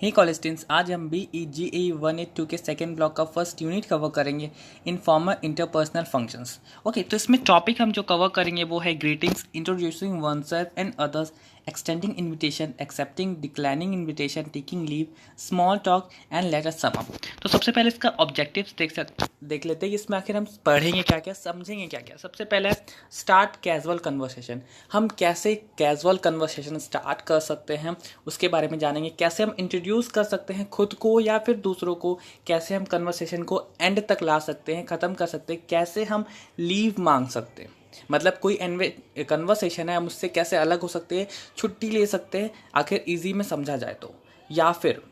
हे college students, आज हम BEGA 182 के सेकेंड ब्लॉक का फर्स्ट यूनिट कवर करेंगे, इनफॉर्मल इंटरपर्सनल फंक्शंस। ओके, तो इसमें टॉपिक हम जो कवर करेंगे वो है greetings, introducing oneself and others, extending invitation, accepting, declining invitation, taking leave, small talk and later sum up. तो सबसे पहले इसका ऑब्जेक्टिव्स देख लेते हैं। इसमें आखिर हम पढ़ेंगे क्या क्या, समझेंगे क्या क्या। सबसे पहले स्टार्ट कैजुअल कन्वर्सेशन। हम कैसे कैजुअल कन्वर्सेशन स्टार्ट कर सकते हैं उसके बारे में जानेंगे। कैसे हम इंट्रोड्यूस कर सकते हैं खुद को या फिर दूसरों को, कैसे हम कन्वर्सेशन को एंड तक ला सकते हैं, ख़त्म कर सकते हैं, कैसे हम लीव मांग सकते हैं, मतलब कोई कन्वर्सेशन है हम उससे कैसे अलग हो सकते हैं, छुट्टी ले सकते हैं आखिर इजी में समझा जाए तो, या फिर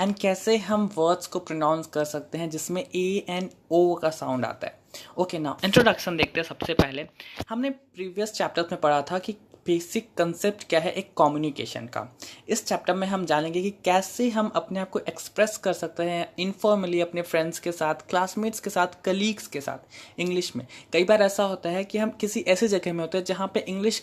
एंड कैसे हम वर्ड्स को प्रोनाउंस कर सकते हैं जिसमें ए एंड ओ का साउंड आता है। ओके, नाउ इंट्रोडक्शन देखते हैं। सबसे पहले हमने प्रीवियस चैप्टर्स में पढ़ा था कि बेसिक कंसेप्ट क्या है एक कम्युनिकेशन का। इस चैप्टर में हम जानेंगे कि कैसे हम अपने आप को एक्सप्रेस कर सकते हैं इनफॉर्मली अपने फ्रेंड्स के साथ, क्लासमेट्स के साथ, कलीग्स के साथ इंग्लिश में। कई बार ऐसा होता है कि हम किसी ऐसी जगह में होते हैं जहाँ पे इंग्लिश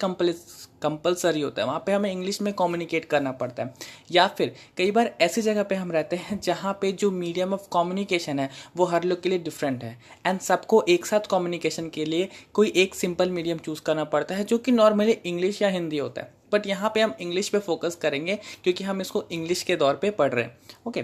कंपलसरी होता है, वहाँ पे हमें इंग्लिश में कम्युनिकेट करना पड़ता है। या फिर कई बार ऐसी जगह पे हम रहते हैं जहाँ पे जो मीडियम ऑफ कम्युनिकेशन है वो हर लोग के लिए डिफरेंट है, एंड सबको एक साथ कम्युनिकेशन के लिए कोई एक सिंपल मीडियम चूज़ करना पड़ता है जो कि नॉर्मली इंग्लिश या हिंदी होता है। बट यहाँ पे हम इंग्लिश पे फोकस करेंगे क्योंकि हम इसको इंग्लिश के दौर पे पढ़ रहे हैं। ओके,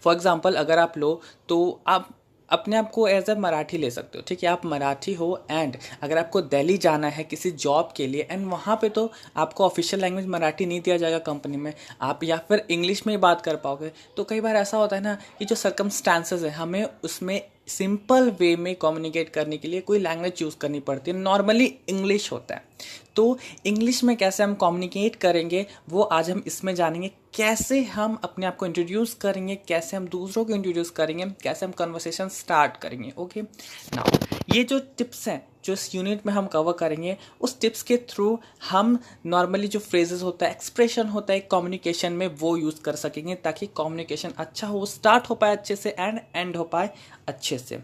फॉर एग्जाम्पल अगर आप लो तो आप अपने आप को एज अ मराठी ले सकते हो। ठीक है, आप मराठी हो एंड अगर आपको दिल्ली जाना है किसी जॉब के लिए, एंड वहाँ पे तो आपको ऑफिशियल लैंग्वेज मराठी नहीं दिया जाएगा कंपनी में, आप या फिर इंग्लिश में ही बात कर पाओगे। तो कई बार ऐसा होता है ना कि जो सर्कमस्टांसेस है हमें उसमें सिंपल वे में कम्युनिकेट करने के लिए कोई लैंग्वेज चूज़ करनी पड़ती है, नॉर्मली इंग्लिश होता है। तो इंग्लिश में कैसे हम कम्युनिकेट करेंगे वो आज हम इसमें जानेंगे। कैसे हम अपने आप को इंट्रोड्यूस करेंगे, कैसे हम दूसरों को इंट्रोड्यूस करेंगे, कैसे हम कन्वर्सेशन स्टार्ट करेंगे। ओके, नाउ ये जो टिप्स हैं जो इस यूनिट में हम कवर करेंगे, उस टिप्स के थ्रू हम नॉर्मली जो फ्रेजेस होता है, एक्सप्रेशन होता है कम्युनिकेशन में, वो यूज़ कर सकेंगे ताकि कम्युनिकेशन अच्छा हो, स्टार्ट हो पाए अच्छे से एंड एंड हो पाए अच्छे से।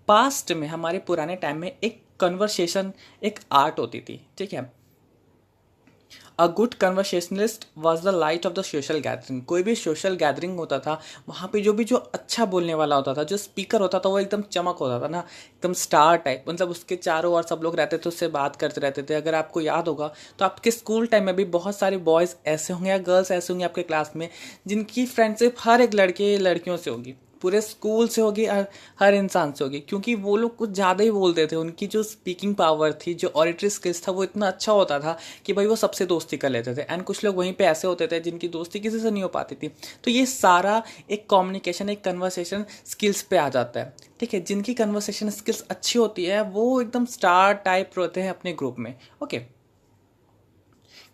पास्ट में हमारे पुराने टाइम में एक कन्वर्सेशन एक आर्ट होती थी। ठीक है, a good conversationalist was the light of the social gathering. कोई भी सोशल गैदरिंग होता था वहाँ पे जो अच्छा बोलने वाला होता था, जो स्पीकर होता था वो एकदम चमक होता था ना, एकदम स्टार टाइप, मतलब उसके चारों ओर सब लोग रहते थे, उससे बात करते रहते थे। अगर आपको याद होगा तो आपके स्कूल टाइम में भी बहुत सारे बॉयज़ ऐसे होंगे या गर्ल्स ऐसे होंगे आपके क्लास में जिनकी फ्रेंडशिप हर एक लड़के लड़कियों से होगी, पूरे स्कूल से होगी, हर इंसान से होगी, क्योंकि वो लोग कुछ ज़्यादा ही बोलते थे। उनकी जो स्पीकिंग पावर थी, जो ऑडिटरी स्किल्स था वो इतना अच्छा होता था कि भाई वो सबसे दोस्ती कर लेते थे। एंड कुछ लोग वहीं पे ऐसे होते थे जिनकी दोस्ती किसी से नहीं हो पाती थी। तो ये सारा एक कम्युनिकेशन, एक कन्वर्सेशन स्किल्स पे आ जाता है। ठीक है, जिनकी कन्वर्सेशन स्किल्स अच्छी होती है वो एकदम स्टार टाइप रहते हैं अपने ग्रुप में। ओके,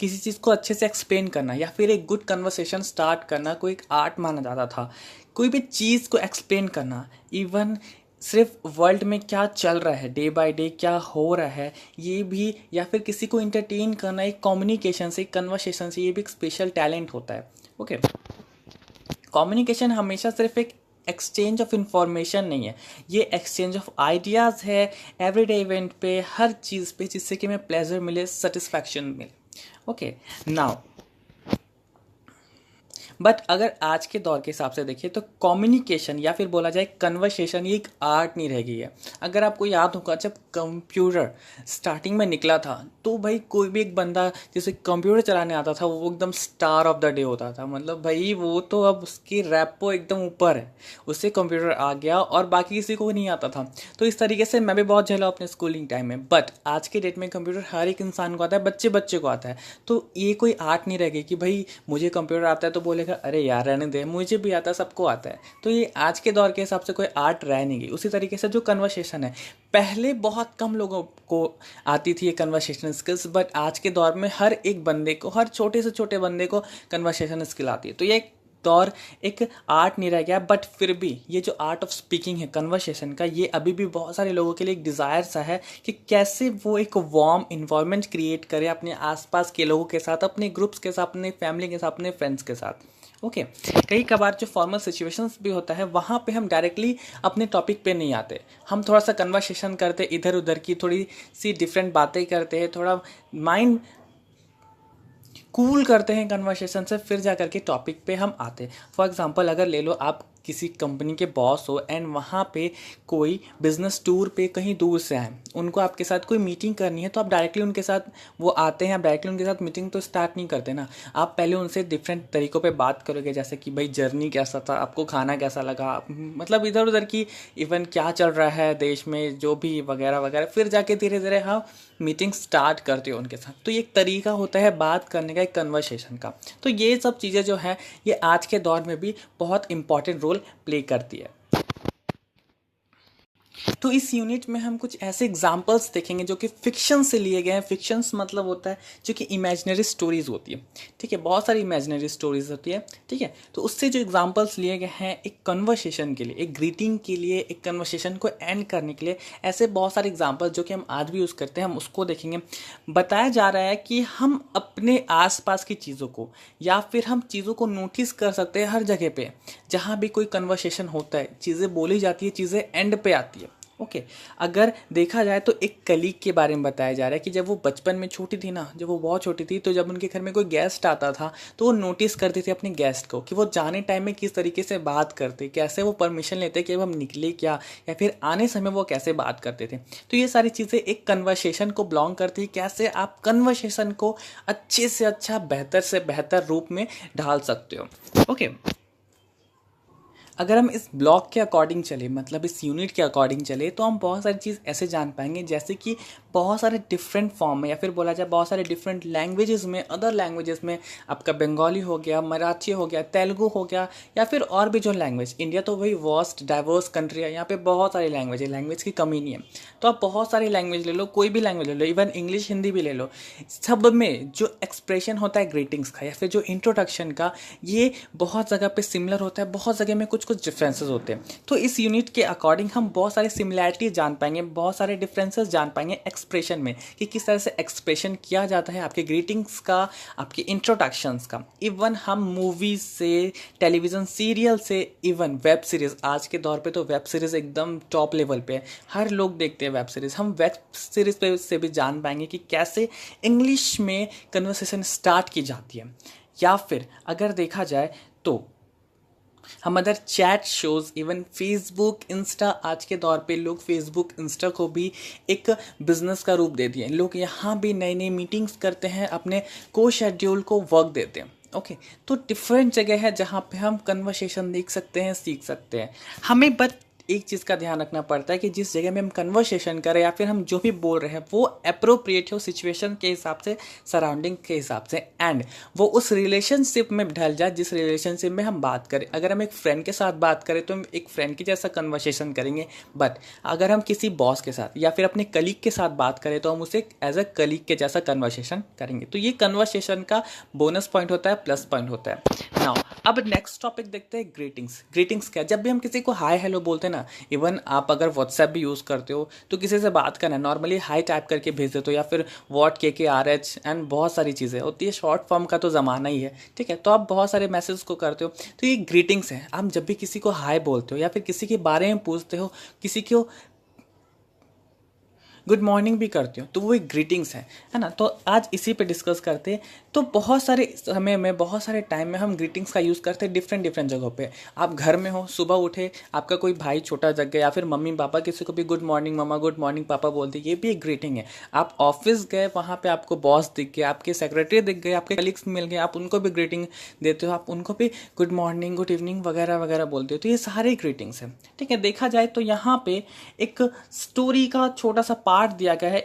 किसी चीज़ को अच्छे से एक्सप्लेन करना या फिर एक गुड कन्वर्सेशन स्टार्ट करना कोई एक आर्ट माना जाता था। कोई भी चीज़ को एक्सप्लेन करना, इवन सिर्फ वर्ल्ड में क्या चल रहा है, डे बाय डे क्या हो रहा है, ये भी, या फिर किसी को इंटरटेन करना एक कम्युनिकेशन से, एक कन्वर्सेशन से, ये भी एक स्पेशल टैलेंट होता है। ओके, कम्युनिकेशन हमेशा सिर्फ एक एक्सचेंज ऑफ इंफॉर्मेशन नहीं है, ये एक्सचेंज ऑफ आइडियाज़ है एवरीडे इवेंट पे, हर चीज़ पे, जिससे कि हमें प्लेजर मिले, सेटिस्फैक्शन मिले। ओके, नाउ बट अगर आज के दौर के हिसाब से देखिए तो कम्युनिकेशन या फिर बोला जाए कन्वर्सेशन ये एक आर्ट नहीं रह गई है। अगर आपको याद होगा जब कंप्यूटर स्टार्टिंग में निकला था तो भाई कोई भी एक बंदा जिसे कंप्यूटर चलाने आता था वो एकदम स्टार ऑफ द डे होता था। मतलब भाई वो तो अब उसकी रैपो एकदम ऊपर है, उससे कंप्यूटर आ गया और बाकी किसी को नहीं आता था। तो इस तरीके से मैं भी बहुत झेला अपने स्कूलिंग टाइम में। बट आज के डेट में कंप्यूटर हर एक इंसान को आता है, बच्चे बच्चे को आता है। तो ये कोई आर्ट नहीं रह गई कि भाई मुझे कंप्यूटर आता है तो बोलेगा अरे यार रहने दे, मुझे भी आता है, सबको आता है। तो ये आज के दौर के हिसाब से कोई आर्ट रह नहीं गई। उसी तरीके से जो कन्वर्सेशन है, पहले बहुत कम लोगों को आती थी ये कन्वर्सेशन स्किल्स, बट आज के दौर में हर एक बंदे को, हर छोटे से छोटे बंदे को कन्वर्सेशन स्किल आती है। तो ये दौर एक आर्ट नहीं रह गया। बट फिर भी ये जो आर्ट ऑफ स्पीकिंग है कन्वर्सेशन का, ये अभी भी बहुत सारे लोगों के लिए एक डिज़ायर सा है कि कैसे वो एक वार्म इन्वायरमेंट क्रिएट करे अपने आसपास के लोगों के साथ, अपने ग्रुप्स के साथ, अपने फैमिली के साथ, अपने फ्रेंड्स के साथ। ओके, कई कबार जो फॉर्मल सिचुएशंस भी होता है वहाँ पे हम डायरेक्टली अपने टॉपिक पे नहीं आते, हम थोड़ा सा कन्वर्सेशन करते, इधर उधर की थोड़ी सी डिफरेंट बातें करते हैं, थोड़ा माइंड कूल करते हैं कन्वर्सेशन से, फिर जा करके टॉपिक पे हम आते हैं। फॉर एग्जांपल अगर ले लो आप किसी कंपनी के बॉस हो एंड वहाँ पे कोई बिजनेस टूर पे कहीं दूर से आए, उनको आपके साथ कोई मीटिंग करनी है, तो आप डायरेक्टली उनके साथ वो आते हैं, आप डायरेक्टली उनके साथ मीटिंग तो स्टार्ट नहीं करते ना। आप पहले उनसे डिफरेंट तरीक़ों पे बात करोगे, जैसे कि भाई जर्नी कैसा था, आपको खाना कैसा लगा, मतलब इधर उधर की इवन क्या चल रहा है देश में, जो भी वगैरह वगैरह, फिर जाके धीरे धीरे हाँ मीटिंग स्टार्ट करते हो उनके साथ। तो ये एक तरीका होता है बात करने का, एक कन्वर्सेशन का। तो ये सब चीज़ें जो है ये आज के दौर में भी बहुत इंपॉर्टेंट रोल प्ले करती है। तो इस यूनिट में हम कुछ ऐसे एग्जाम्पल्स देखेंगे जो कि फिक्शन से लिए गए हैं। फिक्शंस मतलब होता है जो कि इमेजिनरी स्टोरीज होती है, ठीक है, बहुत सारी इमेजिनरी स्टोरीज होती है, ठीक है। तो उससे जो एग्जाम्पल्स लिए गए हैं एक कन्वर्सेशन के लिए, एक ग्रीटिंग के लिए, एक कन्वर्सेशन को एंड करने के लिए, ऐसे बहुत सारे एग्जाम्पल्स जो कि हम आज भी यूज़ करते हैं, हम उसको देखेंगे। बताया जा रहा है कि हम अपने आसपास की चीज़ों को या फिर हम चीज़ों को नोटिस कर सकते हैं हर जगह पे, जहाँ भी कोई कन्वर्सेशन होता है, चीज़ें बोली जाती है, चीज़ें एंड पे आती है। ओके अगर देखा जाए तो एक कलीग के बारे में बताया जा रहा है कि जब वो बचपन में छोटी थी ना, जब वो बहुत छोटी थी, तो जब उनके घर में कोई गेस्ट आता था तो वो नोटिस करते थे अपने गेस्ट को कि वो जाने टाइम में किस तरीके से बात करते, कैसे वो परमिशन लेते कि अब हम निकले क्या, या फिर आने समय वो कैसे बात करते थे। तो ये सारी चीज़ें एक कन्वर्सेशन को बिलोंग करती है, कैसे आप कन्वर्सेशन को अच्छे से अच्छा, बेहतर से बेहतर रूप में ढाल सकते हो। ओके अगर हम इस ब्लॉक के अकॉर्डिंग चले, मतलब इस यूनिट के अकॉर्डिंग चले, तो हम बहुत सारी चीज़ ऐसे जान पाएंगे, जैसे कि बहुत सारे डिफरेंट फॉर्म में, या फिर बोला जाए बहुत सारे डिफरेंट लैंग्वेजेस में, अदर लैंग्वेजेस में, आपका बंगाली हो गया, मराठी हो गया, तेलुगु हो गया, या फिर और भी जो लैंग्वेज, इंडिया तो वही वास्ट डाइवर्स कंट्री है, यहाँ पे बहुत सारी लैंग्वेज है, लैंग्वेज की कमी नहीं है। तो आप बहुत सारी लैंग्वेज ले लो, कोई भी लैंग्वेज ले लो, इवन इंग्लिश हिंदी भी ले लो, सब में जो एक्सप्रेशन होता है ग्रीटिंग्स का या फिर जो इंट्रोडक्शन का, ये बहुत जगह पे सिमिलर होता है, बहुत जगह में कुछ कुछ डिफरेंसेस होते हैं। तो इस यूनिट के अकॉर्डिंग हम बहुत सारे सिमिलैरिटी जान पाएंगे, बहुत सारे डिफरेंसेस जान पाएंगे एक्सप्रेशन में, कि किस तरह से एक्सप्रेशन किया जाता है आपके ग्रीटिंग्स का, आपके इंट्रोडक्शंस का। इवन हम मूवीज से, टेलीविज़न सीरियल से, इवन वेब सीरीज़, आज के दौर पे तो वेब सीरीज़ एकदम टॉप लेवल पे है, हर लोग देखते हैं वेब सीरीज़। हम वेब सीरीज़ पे से भी जान पाएंगे कि कैसे इंग्लिश में कन्वर्सेशन स्टार्ट की जाती है। या फिर अगर देखा जाए तो हम other chat shows, even Facebook, Insta, आज के दौर पे लोग फेसबुक, इंस्टा को भी एक बिजनेस का रूप दे दिए। लोग यहाँ भी नई नई मीटिंग्स करते हैं, अपने को शेड्यूल को वर्क देते हैं। ओके तो डिफरेंट जगह है जहाँ पे हम कन्वर्सेशन देख सकते हैं, सीख सकते हैं। हमें बस एक चीज़ का ध्यान रखना पड़ता है कि जिस जगह में हम कन्वर्सेशन करें या फिर हम जो भी बोल रहे हैं वो अप्रोप्रिएट हो सिचुएशन के हिसाब से, सराउंडिंग के हिसाब से, एंड वो उस रिलेशनशिप में ढल जाए जिस रिलेशनशिप में हम बात करें। अगर हम एक फ्रेंड के साथ बात करें तो हम एक फ्रेंड की जैसा कन्वर्सेशन करेंगे, बट अगर हम किसी बॉस के साथ या फिर अपने कलीग के साथ बात करें तो हम उसे एज अ कलीग के जैसा कन्वर्सेशन करेंगे। तो ये कन्वर्सेशन का बोनस पॉइंट होता है, प्लस पॉइंट होता है। नाउ अब नेक्स्ट टॉपिक देखते हैं ग्रीटिंग्स। ग्रीटिंग्स क्या, जब भी हम किसी को हाय हेलो बोलते हैं ना, इवन आप अगर व्हाट्सएप भी यूज़ करते हो तो किसी से बात करना है, नॉर्मली हाई टाइप करके भेज देते हो, या फिर व्हाट KKRH एंड बहुत सारी चीज़ें होती है, शॉर्ट फॉर्म का तो ज़माना ही है, ठीक है। तो आप बहुत सारे मैसेज को करते हो, तो ये ग्रीटिंग्स है। आप जब भी किसी को हाय बोलते हो या फिर किसी के बारे में पूछते हो, किसी को गुड मॉर्निंग भी करते हो, तो वो एक ग्रीटिंग्स है ना। तो आज इसी पे डिस्कस करते हैं। तो बहुत सारे समय में, बहुत सारे टाइम में हम ग्रीटिंग्स का यूज़ करते हैं डिफरेंट डिफरेंट जगहों पे। आप घर में हो, सुबह उठे, आपका कोई भाई छोटा जग गया, या फिर मम्मी पापा किसी को भी गुड मॉर्निंग मम्मा, गुड मॉर्निंग पापा बोलते, ये भी एक ग्रीटिंग है। आप ऑफिस गए, वहाँ पे आपको बॉस दिख गए, आपके सेक्रेटरी दिख गए, आपके कलीग्स मिल गए, आप उनको भी ग्रीटिंग देते हो, आप उनको भी गुड मॉर्निंग, गुड इवनिंग वगैरह वगैरह बोलते हो। तो ये सारे ग्रीटिंग्स हैं, ठीक है। देखा जाए तो यहाँ पे एक स्टोरी का छोटा सा पार्ट दिया गया है,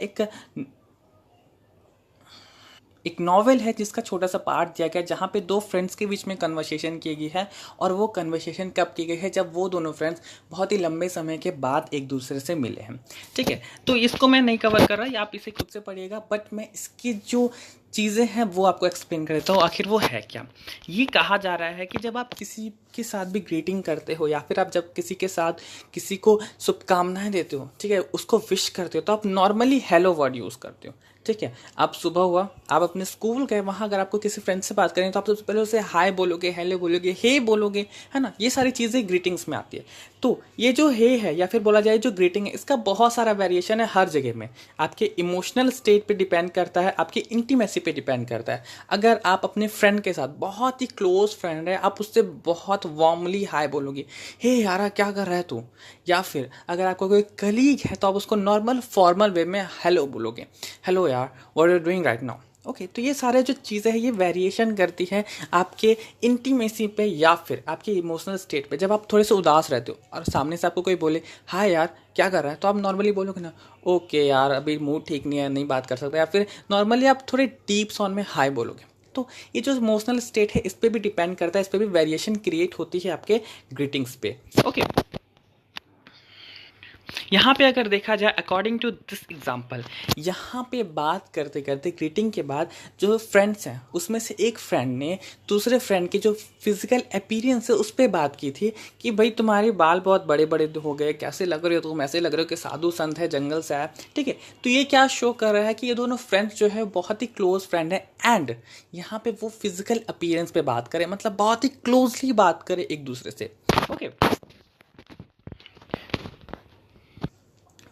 एक नॉवेल है जिसका छोटा सा पार्ट दिया गया है, जहाँ पे दो फ्रेंड्स के बीच में कन्वर्सेशन की गई है। और वो कन्वर्सेशन कब की गई है, जब वो दोनों फ्रेंड्स बहुत ही लंबे समय के बाद एक दूसरे से मिले हैं, ठीक है। तो इसको मैं नहीं कवर कर रहा, आप इसे खुद से पढ़िएगा, बट मैं इसकी जो चीज़ें हैं वो आपको एक्सप्लेन कर देता हूँ आखिर वो है क्या। ये कहा जा रहा है कि जब आप किसी के साथ भी ग्रीटिंग करते हो, या फिर आप जब किसी के साथ किसी को शुभकामनाएं देते हो, ठीक है, उसको विश करते हो, तो आप नॉर्मली हेलो वर्ड यूज़ करते हो, ठीक है। आप सुबह हुआ, आप अपने स्कूल गए, वहाँ अगर आपको किसी फ्रेंड से बात करें तो आप सबसे पहले उसे हाय बोलोगे, हेलो बोलोगे, हे बोलोगे, है ना। ये सारी चीज़ें ग्रीटिंग्स में आती है। तो ये जो हे है या फिर बोला जाए जो ग्रीटिंग है, इसका बहुत सारा वेरिएशन है हर जगह में। आपके इमोशनल स्टेट पे डिपेंड करता है, आपकी इंटीमेसी पे डिपेंड करता है। अगर आप अपने फ्रेंड के साथ, बहुत ही क्लोज फ्रेंड है, आप उससे बहुत वार्मली हाय बोलोगे, हे यारा क्या कर रहा है तू। या फिर अगर आपका कोई कलीग है तो आप उसको नॉर्मल फॉर्मल वे में हेलो बोलोगे, हेलो यार what are doing right now. Okay, तो ये सारे जो चीज़ें हैं ये वेरिएशन करती है आपके इंटीमेसी पे या फिर आपके इमोशनल स्टेट पे। जब आप थोड़े से उदास रहते हो और सामने से आपको कोई बोले हाय यार क्या कर रहा है, तो आप नॉर्मली बोलोगे ना ओके यार अभी मूड ठीक नहीं है, नहीं बात कर सकते, या फिर नॉर्मली आप थोड़े डीप सॉन्ग में हाय बोलोगे। तो ये जो इमोशनल स्टेट है इस पर भी डिपेंड करता है, इस पर भी वेरिएशन क्रिएट होती है आपके ग्रीटिंग्स पे। ओके, यहाँ पे अगर देखा जाए अकॉर्डिंग टू दिस एग्जाम्पल, यहाँ पे बात करते करते ग्रीटिंग के बाद जो फ्रेंड्स हैं उसमें से एक फ्रेंड ने दूसरे फ्रेंड के जो फिजिकल अपीयरेंस है उस पर बात की थी कि भाई तुम्हारे बाल बहुत बड़े बड़े हो गए, कैसे लग रहे हो तुम, ऐसे लग रहे हो कि साधु संत है, जंगल से आया। ठीक है, तो ये क्या शो कर रहा है कि ये दोनों फ्रेंड्स जो है बहुत ही क्लोज फ्रेंड है एंड यहाँ पे वो फिजिकल अपीयरेंस पे बात करें, मतलब बहुत ही क्लोजली बात करें एक दूसरे से। ओके,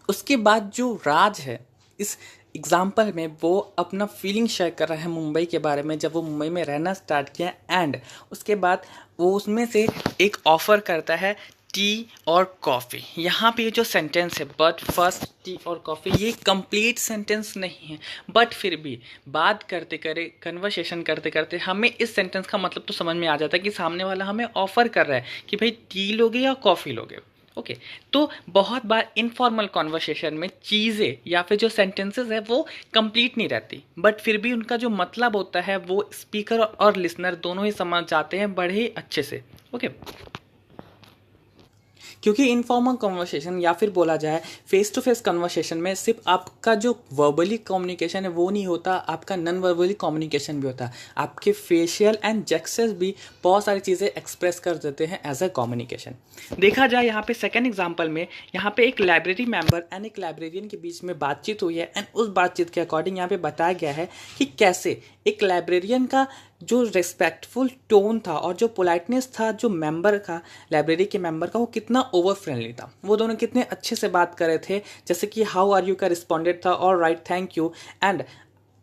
उसके बाद जो राज है इस एग्जाम्पल में वो अपना फीलिंग शेयर कर रहा है मुंबई के बारे में, जब वो मुंबई में रहना स्टार्ट किया एंड उसके बाद वो उसमें से एक ऑफ़र करता है टी और कॉफ़ी। यहाँ पे ये जो सेंटेंस है बट फर्स्ट टी और कॉफ़ी, ये कंप्लीट सेंटेंस नहीं है, बट फिर भी बात करते करे कन्वर्सेशन करते करते हमें इस सेंटेंस का मतलब तो समझ में आ जाता है कि सामने वाला हमें ऑफ़र कर रहा है कि भाई टी लोगे या कॉफ़ी लोगे। ओके, तो बहुत बार इनफॉर्मल कॉन्वर्सेशन में चीज़ें या फिर जो सेंटेंसेस है वो कंप्लीट नहीं रहती, बट फिर भी उनका जो मतलब होता है वो स्पीकर और लिसनर दोनों ही समझ जाते हैं बड़े ही अच्छे से। ओके, क्योंकि इनफॉर्मल कन्वर्सेशन या फिर बोला जाए फेस टू फेस कन्वर्सेशन में सिर्फ आपका जो वर्बली कम्युनिकेशन है वो नहीं होता, आपका नॉन वर्बली कम्युनिकेशन भी होता है। आपके फेशियल एंड जेस्चर्स भी बहुत सारी चीज़ें एक्सप्रेस कर देते हैं एज अ कम्युनिकेशन। देखा जाए यहाँ पे सेकेंड एग्जाम्पल में, यहाँ पे एक लाइब्रेरी मेंबर एंड एक लाइब्रेरियन के बीच में बातचीत हुई है एंड उस बातचीत के अकॉर्डिंग यहाँ पे बताया गया है कि कैसे एक लाइब्रेरियन का जो रिस्पेक्टफुल टोन था और जो पोलाइटनेस था जो मेंबर का, लाइब्रेरी के मेंबर का, वो कितना ओवर फ्रेंडली था। वो दोनों कितने अच्छे से बात कर रहे थे, जैसे कि हाउ आर यू का रिस्पॉन्डेड था और right thank you, and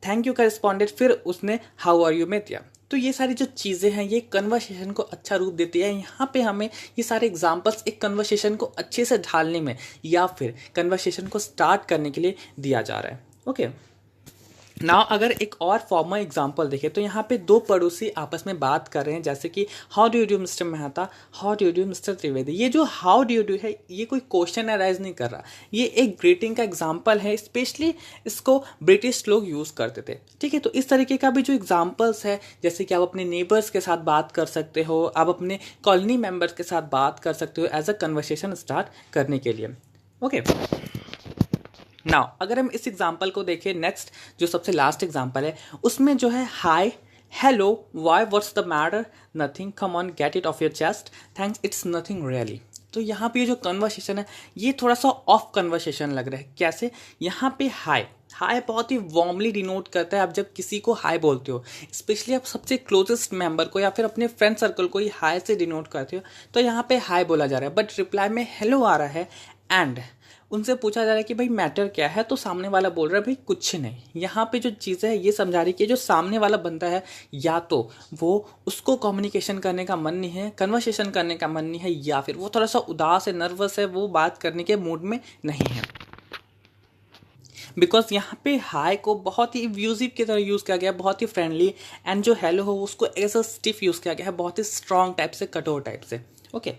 thank you का रिस्पॉन्डेड फिर उसने हाउ आर यू में दिया। तो ये सारी जो चीज़ें हैं ये कन्वर्सेशन को अच्छा रूप देती है। यहाँ पे हमें ये सारे एग्जांपल्स एक कन्वर्सेशन को अच्छे से ढालने में या फिर कन्वर्सेशन को स्टार्ट करने के लिए दिया जा रहा है। ओके, नाउ अगर एक और फॉर्मल एग्जांपल देखें तो यहाँ पे दो पड़ोसी आपस में बात कर रहे हैं, जैसे कि how do you do mister Mehta, how do you do mister Trivedi. ये जो हाउ डू यू डू है ये कोई क्वेश्चन अराइज नहीं कर रहा, ये एक ग्रीटिंग का एग्जांपल है, स्पेशली इसको ब्रिटिश लोग यूज़ करते थे। ठीक है, तो इस तरीके का भी जो एग्जाम्पल्स है, जैसे कि आप अपने नेबर्स के साथ बात कर सकते हो, आप अपने कॉलोनी मेम्बर्स के साथ बात कर सकते हो एज अ कन्वर्सेशन स्टार्ट करने के लिए। ओके, नाउ अगर हम इस एग्जाम्पल को देखें, नेक्स्ट जो सबसे लास्ट एग्जाम्पल है उसमें जो है hi, hello, why, what's the matter, nothing, come on get it off your chest, thanks, it's nothing really. तो यहाँ पे ये जो कन्वर्सेशन है ये थोड़ा सा ऑफ कन्वर्सेशन लग रहा है। कैसे? यहाँ पे हाय, हाय बहुत ही वार्मली डिनोट करता है। आप जब किसी को हाय बोलते हो, स्पेशली आप सबसे क्लोजेस्ट मेंबर को या फिर अपने फ्रेंड सर्कल को ही हाय से डिनोट करते हो, तो यहाँ पे हाय बोला जा रहा है, बट रिप्लाई में हेलो आ रहा है एंड उनसे पूछा जा रहा है कि भाई मैटर क्या है, तो सामने वाला बोल रहा है भाई कुछ नहीं। यहाँ पे जो चीज़ है ये समझा रही है कि जो सामने वाला बंदा है या तो वो उसको कम्युनिकेशन करने का मन नहीं है, कन्वर्सेशन करने का मन नहीं है, या फिर वो थोड़ा सा उदास है, नर्वस है, वो बात करने के मूड में नहीं है। बिकॉज यहाँ पे हाई को बहुत ही व्यूजिव की तरह यूज़ किया गया है, बहुत ही फ्रेंडली, एंड जो हेलो हो उसको एज अ स्टिफ यूज़ किया गया है, बहुत ही स्ट्रॉन्ग टाइप से, कठोर टाइप से। ओके,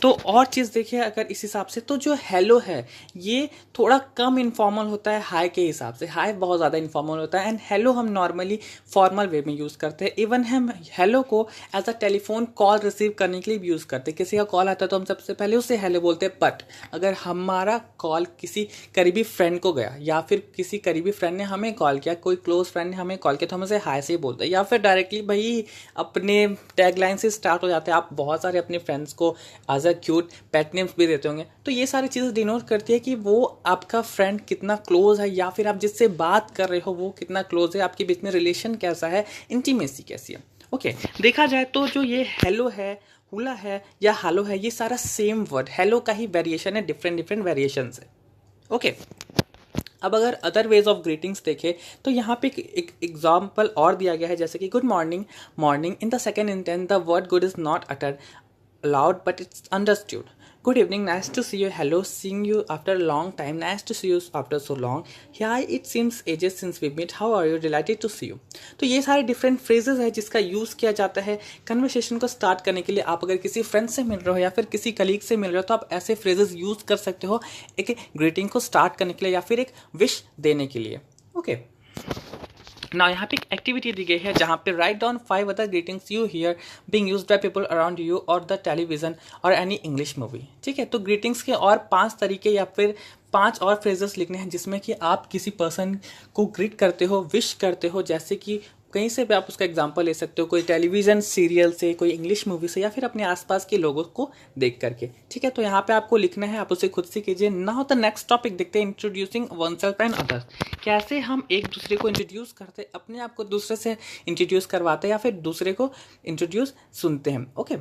तो और चीज़ देखिए अगर इस हिसाब से, तो जो हेलो है ये थोड़ा कम इनफॉर्मल होता है हाई के हिसाब से। हाई बहुत ज़्यादा इनफॉर्मल होता है एंड हेलो हम नॉर्मली फॉर्मल वे में यूज़ करते हैं। इवन हम हेलो को as a telephone call receive करने के लिए भी यूज़ करते हैं। किसी का कॉल आता है तो हम सबसे पहले उसे हेलो बोलते हैं, बट अगर हमारा कॉल किसी करीबी फ्रेंड को गया या फिर किसी करीबी फ्रेंड ने हमें कॉल किया, कोई क्लोज फ्रेंड ने हमें कॉल किया, तो हम उसे हाई से ही बोलते हैं, या फिर डायरेक्टली भाई अपने टैगलाइन से स्टार्ट हो जाते हैं। आप बहुत सारे अपने फ्रेंड्स उसको as a cute pet names भी देते होंगे। तो ये सारी चीज़ें डिनोट करती है कि वो आपका फ्रेंड कितना क्लोज है, या फिर आप जिससे बात कर रहे हो वो कितना क्लोज है, आपके बीच में रिलेशन कैसा है, इंटीमेसी कैसी है। ओके, देखा जाए तो जो ये हेलो है, हुला है या हालो है, ये सारा सेम वर्ड, हेलो का ही वेरिएशन है, डिफरेंट डिफरेंट वेरिएशन है। ओके, अब अगर अदर वेज ऑफ ग्रीटिंग्स देखें तो यहाँ पे एक एग्जाम्पल और दिया गया है, जैसे कि good morning, morning in the second intense the word good is not uttered loud but it's understood. Good evening, nice to see you. Hello, seeing you after a long time. Nice to see you after so long. Yeah, it seems ages since we met. How are you? Delighted to see you. तो ये सारे different phrases है जिसका use किया जाता है conversation को start करने के लिए। आप अगर किसी फ्रेंड से मिल रहे हो या फिर किसी कलीग से मिल रहे हो तो आप ऐसे फ्रेजेस यूज़ कर सकते हो एक ग्रीटिंग को स्टार्ट करने के लिए या फिर एक विश देने के लिए। ओके, ना यहाँ पे एक एक्टिविटी दी गई है जहाँ पे write down 5 other greetings you here being used by people around you और द टेलीविजन और एनी इंग्लिश मूवी। ठीक है, तो ग्रीटिंग्स के और 5 तरीके या फिर 5 और फ्रेजेस लिखने हैं जिसमें कि आप किसी पर्सन को ग्रीट करते हो, विश करते हो, जैसे कि कहीं से भी आप उसका एग्जांपल ले सकते हो, कोई टेलीविजन सीरियल से, कोई इंग्लिश मूवी से, या फिर अपने आसपास के लोगों को देख करके। ठीक है, तो यहाँ पे आपको लिखना है, आप उसे खुद से कीजिए। नाउ द नेक्स्ट टॉपिक देखते हैं, इंट्रोड्यूसिंग वनसेल्फ एंड अदर्स। कैसे हम एक दूसरे को इंट्रोड्यूस करते, अपने आप को दूसरे से इंट्रोड्यूस करवाते हैं या फिर दूसरे को इंट्रोड्यूस सुनते हैं। ओके,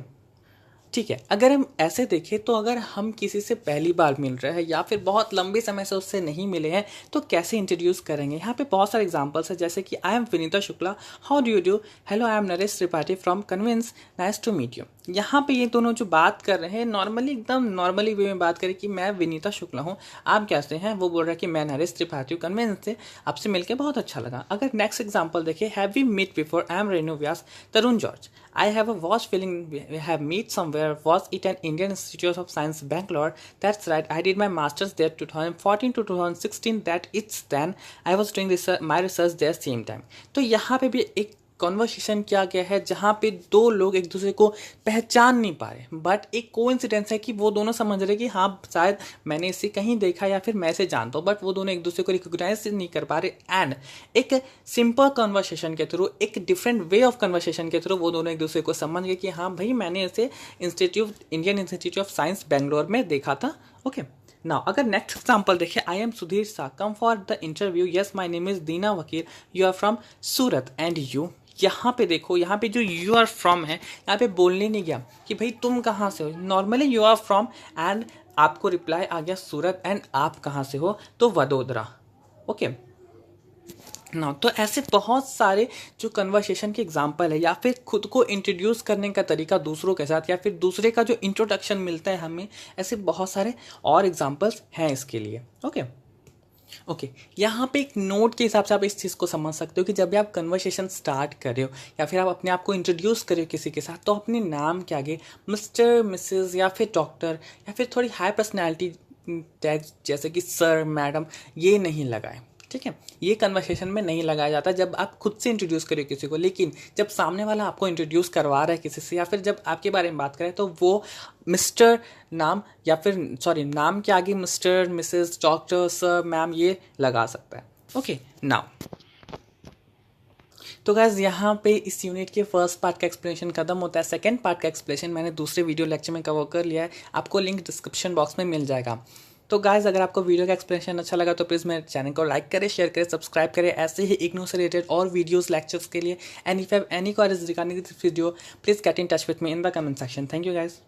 ठीक है, अगर हम ऐसे देखें तो अगर हम किसी से पहली बार मिल रहे हैं या फिर बहुत लंबे समय से उससे नहीं मिले हैं तो कैसे इंट्रोड्यूस करेंगे। यहाँ पे बहुत सारे एग्जांपल्स हैं, जैसे कि I am Vinita Shukla, how do you do, hello I am Naresh Tripathi from convince, nice to meet you. यहाँ पे ये दोनों जो बात कर रहे हैं नॉर्मली, एकदम नॉर्मली वे में बात करें कि मैं विनीता शुक्ला हूँ, आप कैसे हैं, वो बोल रहा है कि मैं नरेश त्रिपाठी हूँ, कन्विंस से, आपसे मिलकर बहुत अच्छा लगा। अगर नेक्स्ट एग्जाम्पल देखें, have we meet before, I am Renu Vyas, Tarun George, I have a vast feeling we have met somewhere. Was it an Indian Institute of Science, Bangalore? That's right. I did my master's there 2014 to 2016. That it's then I was doing my research there same time. तो यहाँ पे भी एक conversation किया गया है जहाँ पे दो लोग एक दूसरे को पहचान नहीं पा रहे, बट एक कोइंसिडेंस है कि वो दोनों समझ रहे कि हाँ शायद मैंने इसे कहीं देखा या फिर मैं इसे जानता हूँ, बट वो दोनों एक दूसरे को रिकॉग्नाइज नहीं कर पा रहे। एंड एक सिंपल कन्वर्सेशन के थ्रू, एक डिफरेंट वे ऑफ कन्वर्सेशन के थ्रू वो दोनों एक दूसरे को समझ गए कि हाँ भाई मैंने इसे Indian Institute of Science Bangalore में देखा था। ओके, नाउ अगर नेक्स्ट एग्जाम्पल देखें, आई एम सुधीर सा, come for the interview, yes my name is Dina Vakil, you are from Surat and you. यहाँ पे देखो, यहाँ पे जो यू आर फ्रॉम है, यहाँ पे बोलने नहीं गया कि भाई तुम कहाँ से हो, normally you are from and आपको रिप्लाई आ गया सूरत, एंड आप कहाँ से हो, तो वडोदरा। ओके ना, तो ऐसे बहुत सारे जो कन्वर्सेशन के एग्जाम्पल है या फिर खुद को इंट्रोड्यूस करने का तरीका दूसरों के साथ, या फिर दूसरे का जो इंट्रोडक्शन मिलता है हमें, ऐसे बहुत सारे और एग्जाम्पल्स हैं इसके लिए। ओके, यहाँ पे एक नोट के हिसाब से आप इस चीज़ को समझ सकते हो कि जब भी आप कन्वर्सेशन स्टार्ट कर रहे हो या फिर आप अपने आप को इंट्रोड्यूस कर रहे हो किसी के साथ, तो अपने नाम के आगे मिस्टर, मिसेस या फिर डॉक्टर या फिर थोड़ी हाई पर्सनैलिटी टैग जैसे कि सर, मैडम, ये नहीं लगाएं। ठीक है, ये कन्वर्सेशन में नहीं लगाया जाता जब आप खुद से इंट्रोड्यूस करें किसी को, लेकिन जब सामने वाला आपको इंट्रोड्यूस करवा रहा है किसी से या फिर जब आपके बारे में बात करें तो वो मिस्टर नाम या फिर नाम के आगे mister, Mrs, doctor, sir, ma'am ये लगा सकता है। ओके, नाउ तो गाइस यहाँ पे इस यूनिट के फर्स्ट पार्ट का एक्सप्लेनेशन खत्म होता है। सेकेंड पार्ट का एक्सप्लेनेशन मैंने दूसरे वीडियो लेक्चर में कवर कर लिया है, आपको लिंक डिस्क्रिप्शन बॉक्स में मिल जाएगा। तो गाइस अगर आपको वीडियो का एक्सप्लेनेशन अच्छा लगा तो प्लीज़ मेरे चैनल को लाइक करें, शेयर करें, सब्सक्राइब करें ऐसे ही इग्नू से रिलेटेड और वीडियोस लेक्चर्स के लिए। And if you have any queries regarding this video please get in touch with me in the comment section. Thank you guys.